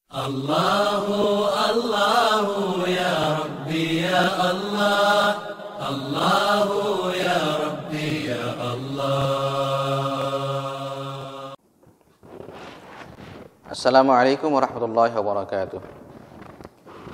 Allahu Allahu ya Rabbi ya Allah, Allahu ya Rabbi ya Allah. Assalamu alaikum wa rahmatullahi wa barakatuh.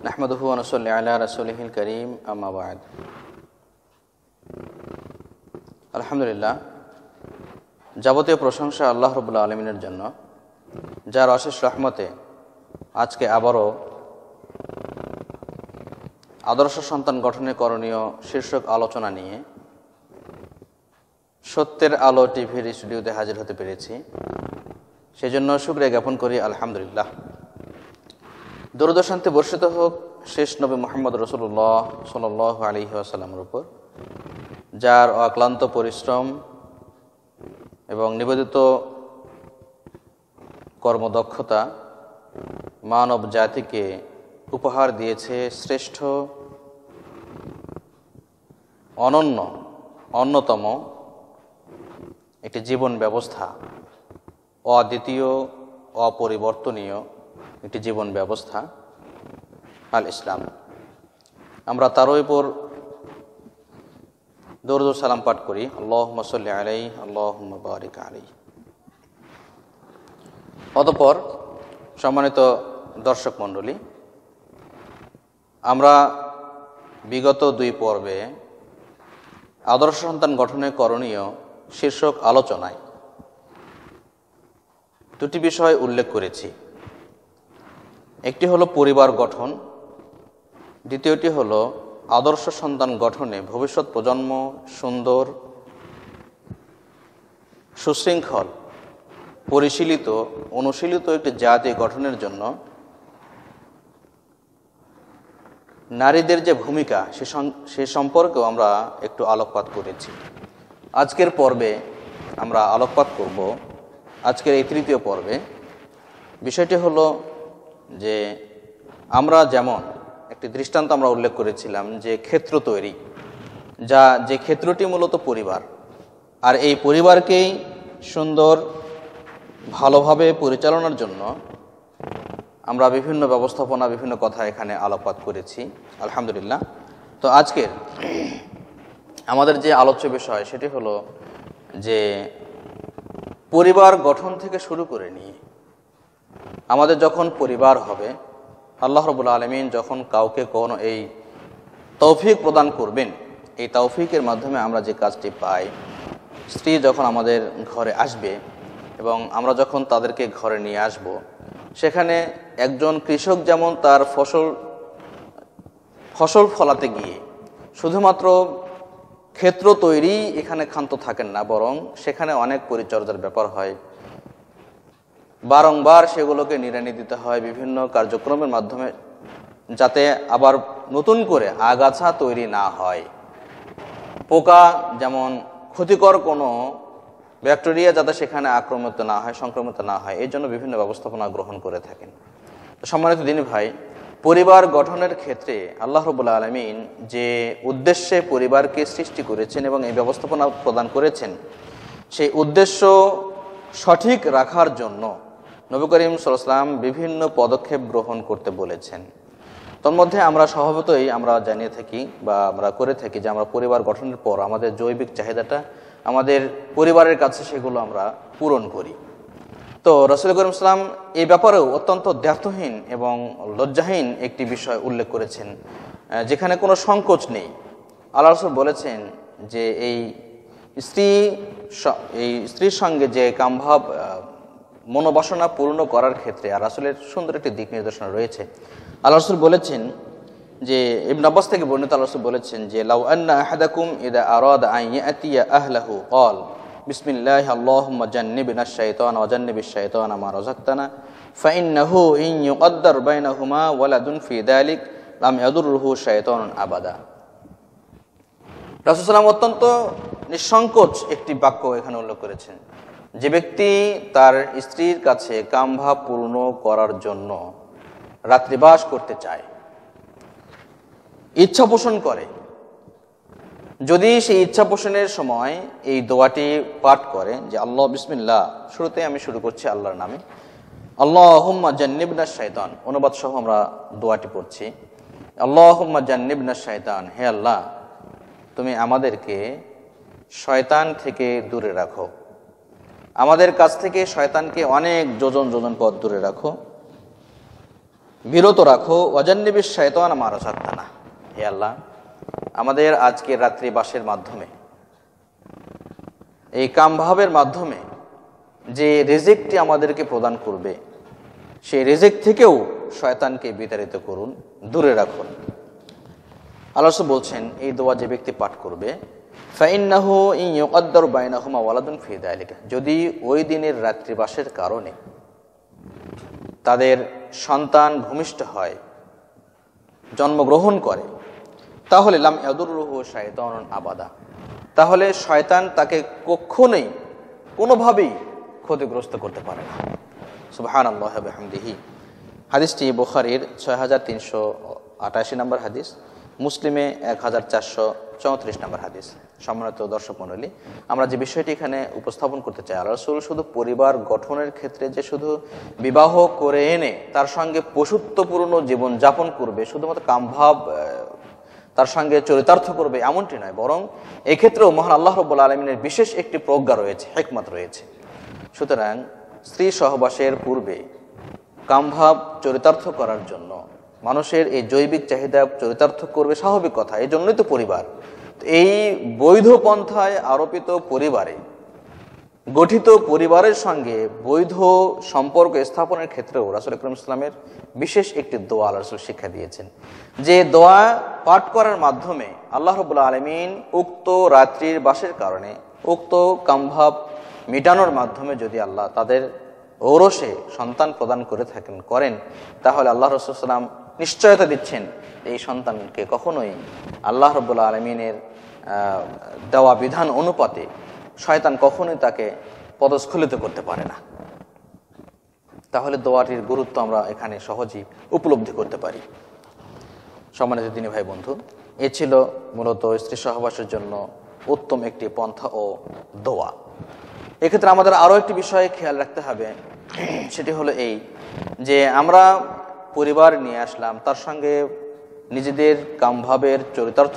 Nahmaduhu wa nusalli ala rasulihil kareem, amma ba'd. আলহামদুলিল্লাহ, যাবতীয় প্রশংসা আল্লাহ রাব্বুল আলামিনের জন্য, যার অশেষ রহমতে আজকে আবারও আদর্শ সন্তান গঠনে করণীয় শীর্ষক আলোচনা নিয়ে সত্যের আলো টিভির স্টুডিওতে হাজির হতে পেরেছি। সেজন্য শুকরিয়া জ্ঞাপন করি আলহামদুলিল্লাহ। দরুদ ও শান্তি বর্ষিত হোক শেষ নবী মুহাম্মদ রাসূলুল্লাহ সাল্লাল্লাহু আলাইহি ওয়াসাল্লামের উপর, যার অক্লান্ত পরিশ্রম এবং নিবেদিত কর্মদক্ষতা মানব জাতিকে উপহার দিয়েছে শ্রেষ্ঠ, অনন্য, অন্যতম একটি জীবন ব্যবস্থা, অদ্বিতীয়, অপরিবর্তনীয় একটি জীবন ব্যবস্থা, আল ইসলাম। আমরা তার উপর দরুদ ও সালাম পাঠ করি, আল্লাহুম্মা সাল্লি আলাইহি আল্লাহুম্মা বারিক আলাইহি। অতঃপর সম্মানিত দর্শক মণ্ডলী, আমরা বিগত দুই পর্বে আদর্শ সন্তান গঠনে করণীয় শীর্ষক আলোচনায় দুটি বিষয় উল্লেখ করেছি। একটি হলো পরিবার গঠন, দ্বিতীয়টি হলো আদর্শ সন্তান গঠনে ভবিষ্যৎ প্রজন্ম সুন্দর, সুশৃঙ্খল, পরিশীলিত, অনুশীলিত একটি জাতি গঠনের জন্য নারীদের যে ভূমিকা সে সম্পর্কেও আমরা একটু আলোকপাত করেছি। আজকের পর্বে আমরা আলোকপাত করব, আজকের এই তৃতীয় পর্বে বিষয়টি হলো যে আমরা যেমন একটি দৃষ্টান্ত আমরা উল্লেখ করেছিলাম যে ক্ষেত্র তৈরি, যে ক্ষেত্রটি মূলত পরিবার, আর এই পরিবারকেই সুন্দর ভালোভাবে পরিচালনার জন্য আমরা বিভিন্ন ব্যবস্থাপনা, বিভিন্ন কথা এখানে আলোকপাত করেছি আলহামদুলিল্লাহ। তো আজকের আমাদের যে আলোচ্য বিষয় সেটি হলো যে পরিবার গঠন থেকে শুরু করে নিয়ে আমাদের যখন পরিবার হবে, আল্লাহ রাব্বুল আলামিন যখন কাউকে কোনো এই তৌফিক প্রদান করবেন, এই তৌফিকের মাধ্যমে আমরা যে কাজটি পাই, স্ত্রী যখন আমাদের ঘরে আসবে এবং আমরা যখন তাদেরকে ঘরে নিয়ে আসব, সেখানে একজন কৃষক যেমন তার ফসল ফলাতে গিয়ে শুধুমাত্র ক্ষেত্র তৈরি এখানে ক্ষান্ত থাকেন না, বরং সেখানে অনেক পরিচর্যার ব্যাপার হয়, বারংবার সেগুলোকে নিড়ানি দিতে হয় বিভিন্ন কার্যক্রমের মাধ্যমে, যাতে আবার নতুন করে আগাছা তৈরি না হয়, পোকা যেমন ক্ষতিকর কোনো ব্যাকটেরিয়া যাতে সেখানে আক্রমিত না হয়, সংক্রমিত না হয়, এই জন্য বিভিন্ন ব্যবস্থাপনা গ্রহণ করে থাকেন। সম্মানিত দিনী ভাই, পরিবার গঠনের ক্ষেত্রে আল্লাহ রাব্বুল আলামিন যে উদ্দেশ্যে পরিবারকে সৃষ্টি করেছেন এবং এই ব্যবস্থাপনা প্রদান করেছেন, সেই উদ্দেশ্য সঠিক রাখার জন্য নবী করিম সাল্লাল্লাহু আলাইহি ওয়াসাল্লাম বিভিন্ন পদক্ষেপ গ্রহণ করতে বলেছেন। তোর মধ্যে আমরা স্বভাবতই আমরা জানিয়ে থাকি বা আমরা করে থাকি যে আমরা পরিবার গঠনের পর আমাদের জৈবিক চাহিদাটা আমাদের পরিবারের কাছে সেগুলো আমরা পূরণ করি। তো রাসূল করিম সাল্লাল্লাহু আলাইহি ওয়াসাল্লাম এই ব্যাপারেও অত্যন্ত দ্ব্যর্থহীন এবং লজ্জাহীন একটি বিষয় উল্লেখ করেছেন, যেখানে কোনো সংকোচ নেই। আল্লাহ রাসূল বলেছেন যে এই স্ত্রীর সঙ্গে যে কামভাব মনোবাসনা পূর্ণ করার ক্ষেত্রে আর রাসূলের সুন্দর একটি দিক নির্দেশনা রয়েছে। আল্লাহ রাসূল বলেছেন যে ইবনে আব্বাস থেকে বর্ণিত, আল্লাহ রাসূল বলেছেন যে লাউ আন্না আহাদাকুম ইযা আরাদা আন ইয়াতিয়া আহলাহু ক্বাল বিসমিল্লাহি আল্লাহুম্মা জান্নিবনাশ শাইতানা ওয়া জান্নিবিশ শাইতানা মা রাযাকতানা ফাইন্নাহু ইন ইউকদ্দার বাইনাহুমা ওয়ালাদুন ফি যালিক লাম ইয়াদুররুহু শাইতানুন আবাদা। রাসূল সাল্লাল্লাহু অত্যন্ত নিঃসংকোচ একটি বাক্য এখানে উল্লেখ করেছেন। যে ব্যক্তি তার স্ত্রীর কাছে কামভাব পূর্ণ করার জন্য রাত্রিবাস করতে চায়, ইচ্ছা পোষণ করে, যদি সেই ইচ্ছা পোষণের সময় এই দোয়াটি পাঠ করে যে আল্লাহ বিসমিল্লাহ, শুরুতে আমি শুরু করছি আল্লাহর নামে, আল্লাহুম্মা জান্নিবনা শাইতান, অনুবাদ সহ আমরা দোয়াটি পড়ছি। আল্লাহুম্মা জান্নিবনা শাইতান, হে আল্লাহ তুমি আমাদেরকে শয়তান থেকে দূরে রাখো, আমাদের কাছ থেকে শয়তানকে অনেক যোজন যোজন পথ দূরে রাখো, বিরত রাখো। ওয়াজান্নিবিশ শাইতান মা রাযাকতানা, হে আল্লাহ আমাদের আজকের রাত্রি বাসের মাধ্যমে, এই কামভাবের মাধ্যমে যে রিজিকটি আমাদেরকে প্রদান করবে, সেই রিজিক থেকেও শয়তানকে বিতাড়িত করুন, দূরে রাখুন। আল্লাহ রাসূল বলছেন এই দোয়া যে ব্যক্তি পাঠ করবে, ফাইন্নাহু ইন ইউকদ্দারু বাইনাহুমা ওয়ালাদুন ফি যালিকা, যদি ওই দিনের রাত্রিবাসের কারণে তাদের সন্তান ভূমিষ্ঠ হয়, জন্মগ্রহণ করে, তাহলে লাম ইয়াদুররুহু শাইতানুন আবাদা, তাহলে শয়তান তাকে কখনোই কোনোভাবেই ক্ষতিগ্রস্ত করতে পারে না। সুবহানাল্লাহি ওয়া বিহামদিহি। হাদিসটি বুখারীর 6388 নম্বর হাদিস, মুসলিমে 1434 নম্বর হাদিস। সম্মানিত দর্শক মণ্ডলী, আমরা যে বিষয়টি এখানে উপস্থাপন করতে চাই, আল্লাহ রাসূল শুধু পরিবার গঠনের ক্ষেত্রে যে শুধু বিবাহ করে এনে তার সঙ্গে পশুত্বপূর্ণ জীবন যাপন করবে, শুধুমাত্র কামভাব তার সঙ্গে চরিতার্থ করবে এমনটি নয়, বরং এক্ষেত্রেও মহান আল্লাহ রাব্বুল আলামিনের বিশেষ একটি প্রজ্ঞা রয়েছে, হিকমত রয়েছে। সুতরাং স্ত্রী সহবাসের পূর্বে কামভাব চরিতার্থ করার জন্য মানুষের এই জৈবিক চাহিদা চরিতার্থ করবে, স্বাভাবিক কথা, এই জন্যই তো পরিবার। এই বৈধ পন্থায় আরোপিত পরিবারে, গঠিত পরিবারের সঙ্গে বৈধ সম্পর্ক স্থাপনের ক্ষেত্রেও রাসূল আকরাম ইসলামের বিশেষ একটি দোয়া আল্লাহ রাসূল শিক্ষা দিয়েছেন, যে দোয়া পাঠ করার মাধ্যমে আল্লাহ রাব্বুল আলামিন উক্ত রাত্রির বাসের কারণে, উক্ত কামভাব মিটানোর মাধ্যমে যদি আল্লাহ তাদের ঔরসে সন্তান প্রদান করেন, তাহলে আল্লাহ রাসূল সাল্লাল্লাহু আলাইহি ওয়াসাল্লাম নিশ্চয়তা দিচ্ছেন এই সন্তানকে কখনোই আল্লাহ রাব্বুল আলামিনের দেওয়া বিধান অনুপাতে শয়তান কখনোই তাকে পদস্খলিত করতে পারে না। তাহলে দোয়াটির গুরুত্ব আমরা এখানে সহজেই উপলব্ধি করতে পারি। সম্মানিত দিনী ভাই বন্ধু, এ ছিল মূলত স্ত্রী সহবাসের জন্য উত্তম একটি পন্থা ও দোয়া। এক্ষেত্রে আমাদের আরও একটি বিষয়ে খেয়াল রাখতে হবে, সেটি হলো এই যে আমরা পরিবার নিয়ে আসলাম, তার সঙ্গে নিজেদের কামভাবের চরিতার্থ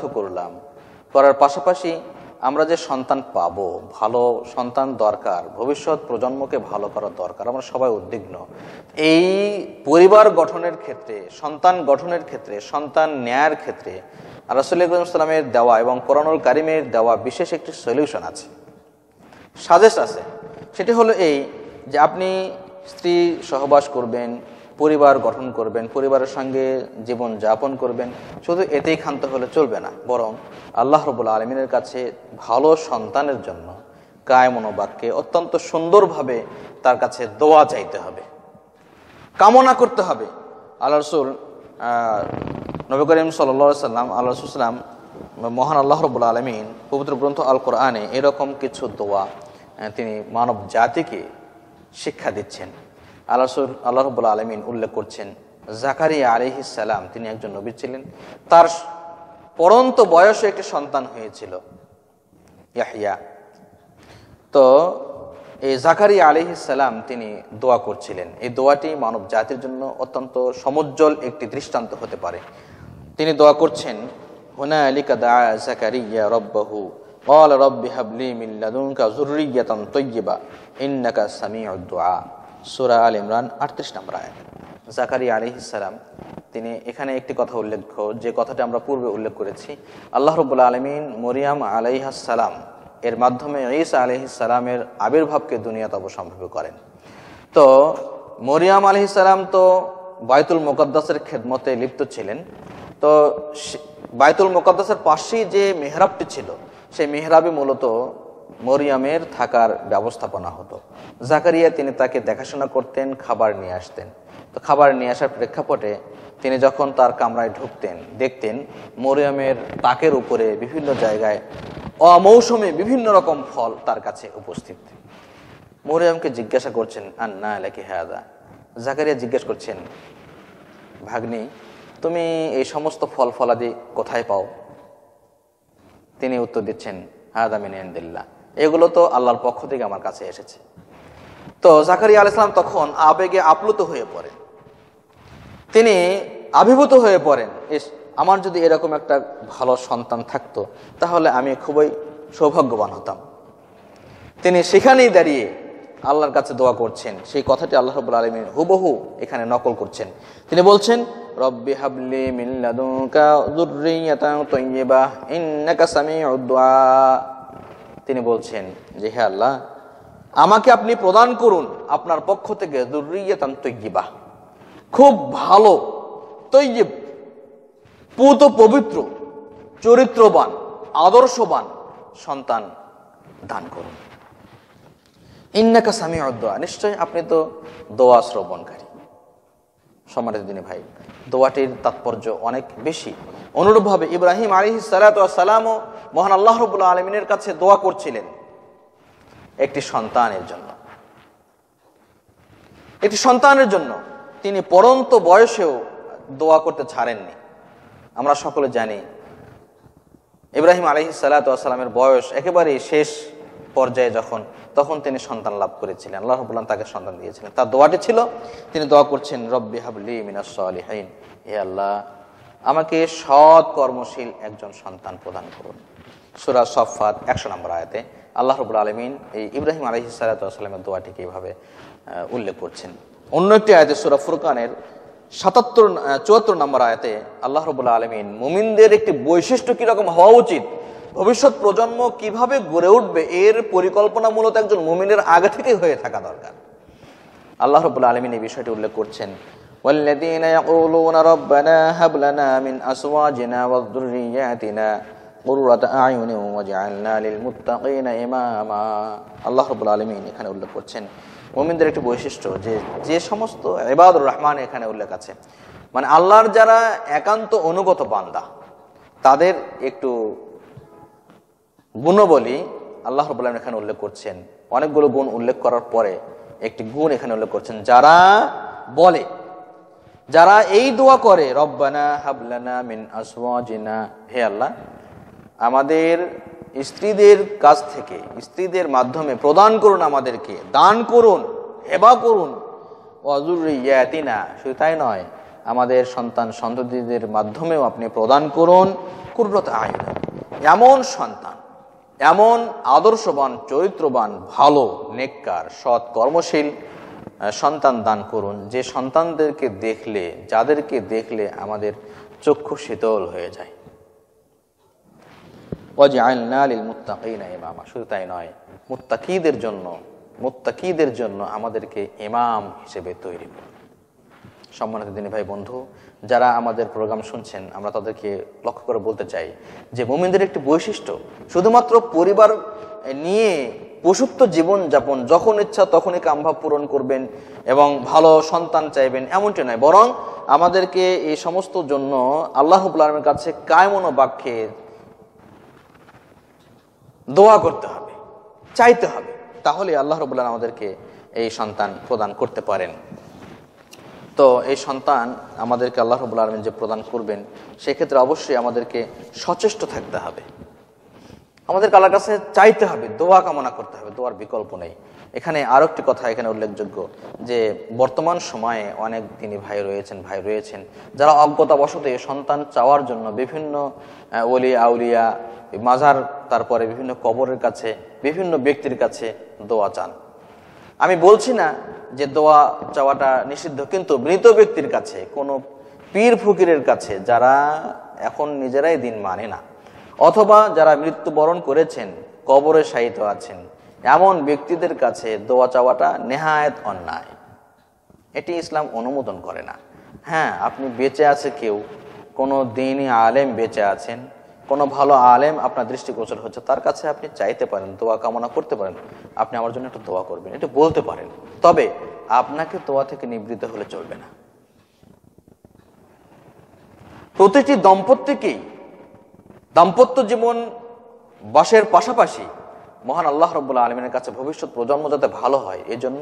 করার পাশাপাশি আমরা যে সন্তান পাবো, ভালো সন্তান দরকার, ভবিষ্যৎ প্রজন্মকে ভালো করার দরকার, আমরা সবাই উদ্বিগ্ন। এই পরিবার গঠনের ক্ষেত্রে, সন্তান গঠনের ক্ষেত্রে, সন্তান নেয়ার ক্ষেত্রে রাসূল আকরাম সাল্লাল্লাহু আলাইহি ওয়াসাল্লামের দেওয়া এবং কোরআনুল কারীমের দেওয়া বিশেষ একটি সলিউশন আছে, সাজেস্ট আছে। সেটি হলো এই যে আপনি স্ত্রী সহবাস করবেন, পরিবার গঠন করবেন, পরিবারের সঙ্গে জীবন যাপন করবেন, শুধু এতেই ক্ষান্ত হলে চলবে না, বরং আল্লাহ রাব্বুল আলামিনের কাছে ভালো সন্তানের জন্য কায় মনোবাক্যে অত্যন্ত সুন্দরভাবে তার কাছে দোয়া চাইতে হবে, কামনা করতে হবে। আল্লাহ রাসূল নবী করিম সাল্লাল্লাহু আলাইহি ওয়াসাল্লাম, আল্লাহ রাসূল সাল্লাম, মহান আল্লাহ রাব্বুল আলামিন পবিত্র গ্রন্থ আল কোরআনে এরকম কিছু দোয়া তিনি মানব জাতিকে শিক্ষা দিচ্ছেন। আল্লাহ রাব্বুল আলামিন উল্লেখ করছেন, জাকারিয়া আলাইহিস সালাম তিনি একজন নবী ছিলেন, তার পরন্ত বয়সে একটি সন্তান হয়েছিল, ইয়াহইয়া। তো এই জাকারিয়া আলাইহিস সালাম তিনি দোয়া করছিলেন, এই দোয়াটি মানব জাতির জন্য অত্যন্ত সমুজ্জ্বল একটি দৃষ্টান্ত হতে পারে। তিনি দোয়া করছেন, হুনালিকা দা জাকারিয়া রাব্বাহু ক্বালা রাব্বি হাবলি মিন লাদুনকা যুররিয়াতান তাইয়্যিবা ইন্নাকা সামিউদ দুআ। সূরা আল ইমরান 38 নম্বর আয়াত। জাকারিয়া আলাইহিস সালাম তিনি এখানে একটি কথা উল্লেখ্য, যে কথাটা আমরা পূর্বে উল্লেখ করেছি, আল্লাহ রাব্বুল আলামিন মরিয়ম আলাইহিস সালাম এর মাধ্যমে ঈসা আলাইহিস সালামের আবির্ভাবকে দুনিয়াতে অবসম্ভব করেন। তো মরিয়ম আলাইহিস সালাম তো বাইতুল মুকাদ্দাসের খেদমতে লিপ্ত ছিলেন। তো বাইতুল মুকাদ্দাসের পাশেই যে মেহরাবটি ছিল, সেই মেহরাবে মূলত মরিয়মের থাকার ব্যবস্থাপনা হতো। জাকারিয়া তিনি তাকে দেখাশোনা করতেন, খাবার নিয়ে আসতেন। তো খাবার নিয়ে আসার প্রেক্ষাপটে তিনি যখন তার কামরায় ঢুকতেন, দেখতেন মরিয়মের তাকের উপরে বিভিন্ন জায়গায় অমৌসুমে বিভিন্ন রকম ফল তার কাছে উপস্থিত। মরিয়মকে জিজ্ঞাসা করছেন, আন্না লাকি হাযা। জাকারিয়া জিজ্ঞেস করছেন, ভাগ্নি তুমি এই সমস্ত ফল ফলাদি কোথায় পাও? তিনি উত্তর দিচ্ছেন, হাযা মিন ইনদিল্লাহ, এগুলো তো আল্লাহর পক্ষ থেকে আমার কাছে এসেছে। তো জাকারিয়া আলাইহিস সালাম তখন আবেগে আপ্লুত হয়ে পড়েন, তিনি আবির্ভূত হয়ে পড়েন, আমার যদি এরকম একটা ভালো সন্তান থাকতো তাহলে আমি খুবই সৌভাগ্যবান হতাম। তিনি সেখানেই দাঁড়িয়ে আল্লাহর কাছে দোয়া করছেন। সেই কথাটি আল্লাহ রাব্বুল আলামিন হুবহু এখানে নকল করছেন। তিনি বলছেন, রব্বি হাবলি মিন লাদুনকা যুররিয়াতান তাইয়্যিবাহ ইন্নাকা সামিউদ দুআ। তিনি বলছেন যে হে আল্লাহ, আমাকে আপনি প্রদান করুন আপনার পক্ষ থেকে যুররিয়াতান তাইয়্যিবাহ, খুব ভালো, তৈয়ব, পুত পবিত্র, চরিত্রবান, আদর্শবান সন্তান দান করুন। ইন্নাকা সামিউদ দুআ, নিশ্চয় আপনি তো দোয়া শ্রবণকারী। সম্মানিত দিনী ভাই, দোয়াটির তাৎপর্য অনেক বেশি। অনুরূপভাবে ইব্রাহিম আলাইহিস সালাতু ওয়াস সালামও মহান আল্লাহ রাব্বুল আলামিনের কাছে দোয়া করছিলেন একটি সন্তানের জন্য, একটি সন্তানের জন্য। তিনি পরন্ত বয়সেও দোয়া করতে ছাড়েননি। আমরা সকলে জানি ইব্রাহিম আলাইহিস সালাতু ওয়াস সালামের বয়স একেবারেই শেষ পর্যায়ে তখন তিনি সন্তান লাভ করেছিলেন। আল্লাহ রাব্বুল আলামিন তাকে সন্তান দিয়েছিলেন। তার দোয়াটি ছিল, তিনি দোয়া করছেন, রব্বি হাবলি মিনাস সালিহিন, হে আল্লাহ, আমাকে সৎ কর্মশীল একজন সন্তান প্রদান করুন। সূরা সাফফাত 100 নম্বর আয়াতে আল্লাহ রাব্বুল আলামিন এই ইব্রাহিম আলাইহিস সালাতু ওয়াস সালামের দোয়াটিকে এইভাবে উল্লেখ করছেন। অন্য একটি আয়াতে সূরা ফুরকানের 74 নম্বর আয়াতে আল্লাহ রাব্বুল আলামিন মুমিনদের একটি বৈশিষ্ট্য কিরকম হওয়া উচিত, ভবিষ্যৎ প্রজন্ম কিভাবে গড়ে উঠবে, এর পরিকল্পনা মূলত একজন মুমিনের আগে থেকেই হয়ে থাকা দরকার। আল্লাহ রাব্বুল আলামিন এই বিষয়টি উল্লেখ করছেন, ওয়াল্লাযীনা ইয়াকুলুনা রাব্বানা হাব লানা মিন আসওয়াজিনা ওয়া যুররিয়াতিনা কুররাতা আ'য়ুনিন ওয়াজআলনা লিল মুত্তাকিনা ইমামা। আল্লাহ রাব্বুল আলামিন এখানে উল্লেখ করছেন মুমিনদের একটি বৈশিষ্ট্য, যে সমস্ত ইবাদুর রহমান এখানে উল্লেখ আছে, মানে আল্লাহর যারা একান্ত অনুগত বান্দা, তাদের একটু গুণবলী আল্লাহ রাব্বুল আলামিন এখানে উল্লেখ করছেন। অনেকগুলো গুণ উল্লেখ করার পরে একটি গুণ এখানে উল্লেখ করছেন, যারা বলে, যারা এই দোয়া করে, রব্বানা হাবলানা মিন আসওয়াজিনা, হে আল্লাহ, আমাদের স্ত্রীদের কাছ থেকে, স্ত্রীদের মাধ্যমে প্রদান করুন, আমাদেরকে দান করুন, হেবা করুন, ওয়া যুররিয়াতিনা, শুধু তাই নয়, আমাদের সন্তান সন্ততিদের মাধ্যমেও আপনি প্রদান করুন কুররাতা আ'য়ুন, এমন সন্তান, এমন আদর্শবান, চরিত্রবান, ভালো, নেককার, সৎ কর্মশীল সন্তান দান করুন, যে সন্তানদেরকে দেখলে, যাদেরকে দেখলে আমাদের চক্ষু শীতল হয়ে যায়। ওয়াজআলনা লিল মুত্তাকিনা ইমামা, শুধু তাই নয়, মুত্তাকিদের জন্য আমাদেরকে ইমাম হিসেবে তৈরি করুন। সম্মানিত দিনী ভাই বন্ধু, যারা আমাদের প্রোগ্রাম শুনছেন, আমরা তাদেরকে লক্ষ্য করে বলতে চাই যে মুমিনদের একটি বৈশিষ্ট্য শুধুমাত্র পরিবার নিয়ে পশুত্ব জীবন যাপন, যখন ইচ্ছা তখনই কামভাব পূরণ করবেন এবং ভালো সন্তান চাইবেন, এমনটি নয়, বরং আমাদেরকে এই সমস্ত জন্য আল্লাহ রাব্বুল আলামিনের কাছে কায়মন বাক্যে দোয়া করতে হবে, চাইতে হবে, তাহলে আল্লাহ রাব্বুল আলামিন আমাদেরকে এই সন্তান প্রদান করতে পারেন। তো এই সন্তান আমাদেরকে আল্লাহ রাব্বুল আলামিন যে প্রদান করবেন, সেক্ষেত্রে অবশ্যই আমাদেরকে সচেষ্ট থাকতে হবে, আমাদেরকে আল্লাহর কাছে চাইতে হবে, দোয়া কামনা করতে হবে, দোয়ার বিকল্প নেই। এখানে আরো একটি কথা এখানে উল্লেখযোগ্য যে বর্তমান সময়ে অনেক দিনী ভাই রয়েছেন যারা অজ্ঞতাবশত সন্তান চাওয়ার জন্য বিভিন্ন ওলি আউলিয়া, মাজার, তারপরে বিভিন্ন কবরের কাছে, বিভিন্ন ব্যক্তির কাছে দোয়া চান। আমি বলছি না যে দোয়া চাওয়াটা নিষিদ্ধ, কিন্তু মৃত ব্যক্তির কাছে, কোনো পীর ফকিরের কাছে, যারা এখন নিজেরাই দিন মানে না, অথবা যারা মৃত্যুবরণ করেছেন, কবরে শায়িত আছেন, এমন ব্যক্তিদের কাছে দোয়া চাওয়াটা নেহায়েত অন্যায়। এটি ইসলাম অনুমোদন করে না। হ্যাঁ, আপনি বেঁচে আছে, কেউ কোনো দিনী আলেম বেঁচে আছেন, কোনো ভালো আলেম আপনার দৃষ্টিগোচর হচ্ছে, তার কাছে আপনি চাইতে পারেন, দোয়া কামনা করতে পারেন, আপনি আমার জন্য একটু দোয়া করবেন, এটা বলতে পারেন। তবে আপনাকে দোয়া থেকে নিবৃত্ত হলে চলবে না। প্রতিটি দম্পতিকেই দাম্পত্য জীবন বাসের পাশাপাশি মহান আল্লাহ রাব্বুল আলামিনের কাছে ভবিষ্যৎ প্রজন্ম যাতে ভালো হয়, এজন্য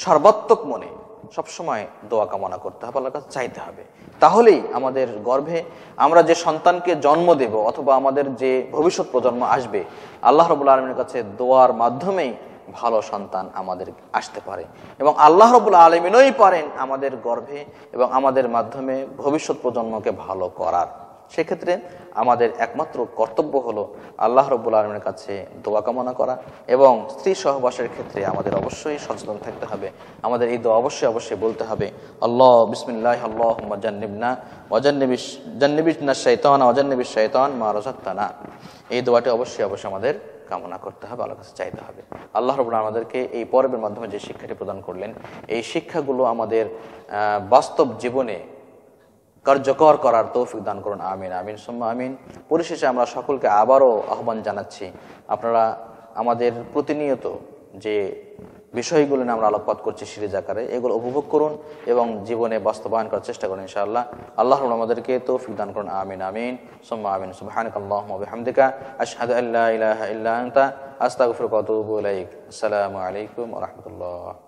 সর্বাত্মক মনে সবসময় দোয়া কামনা করতে হবে, আল্লাহর কাছে চাইতে হবে। তাহলেই আমাদের গর্ভে আমরা যে সন্তানকে জন্ম দেব, অথবা আমাদের যে ভবিষ্যৎ প্রজন্ম আসবে, আল্লাহ রাব্বুল আলামিনের কাছে দোয়ার মাধ্যমেই ভালো সন্তান আমাদের আসতে পারে, এবং আল্লাহ রাব্বুল আলামিনই পারেন আমাদের গর্ভে এবং আমাদের মাধ্যমে ভবিষ্যৎ প্রজন্মকে ভালো করার। সেক্ষেত্রে আমাদের একমাত্র কর্তব্য হলো আল্লাহ রাব্বুল আলামিনের কাছে দোয়া কামনা করা, এবং স্ত্রী সহবাসের ক্ষেত্রে আমাদের অবশ্যই সচেতন থাকতে হবে। আমাদের এই দোয়া অবশ্যই বলতে হবে, আল্লাহ বিসমিল্লাহ আল্লাহুম্মা জান্নিবনা ওয়া জান্নিবিনা শাইতান ওয়া জান্নিবিশ শাইতান মা রাযাকতানা। এই দোয়াটি অবশ্যই আমাদের কামনা করতে হবে, আল্লাহর কাছে চাইতে হবে। আল্লাহ রাব্বুল আলামিন আমাদেরকে এই পর্বের মাধ্যমে যে শিক্ষাটি প্রদান করলেন, এই শিক্ষাগুলো আমাদের বাস্তব জীবনে কার্যকর করার তৌফিক দান করুন। আমিন আমিন সুম্মা আমিন। পরিশেষে আমরা সকলকে আবারও আহ্বান জানাচ্ছি, আপনারা আমাদের প্রতিনিয়ত যে বিষয়গুলো নিয়ে আমরা আলোকপাত করছি সিরিজ আকারে, এগুলো উপভোগ করুন এবং জীবনে বাস্তবায়ন করার চেষ্টা করুন ইনশাআল্লাহ। আল্লাহ আমাদেরকে তৌফিক দান করুন। আমিন আমিন সুম্মা আমিন। সুবহানাকাল্লাহুম্মা ওয়া বিহামদিকা আশহাদু আল্লা ইলাহা ইল্লা আনতা আস্তাগফিরুকা ওয়া আতুবু ইলাইক। আসসালামু আলাইকুম ওয়া রাহমাতুল্লাহ।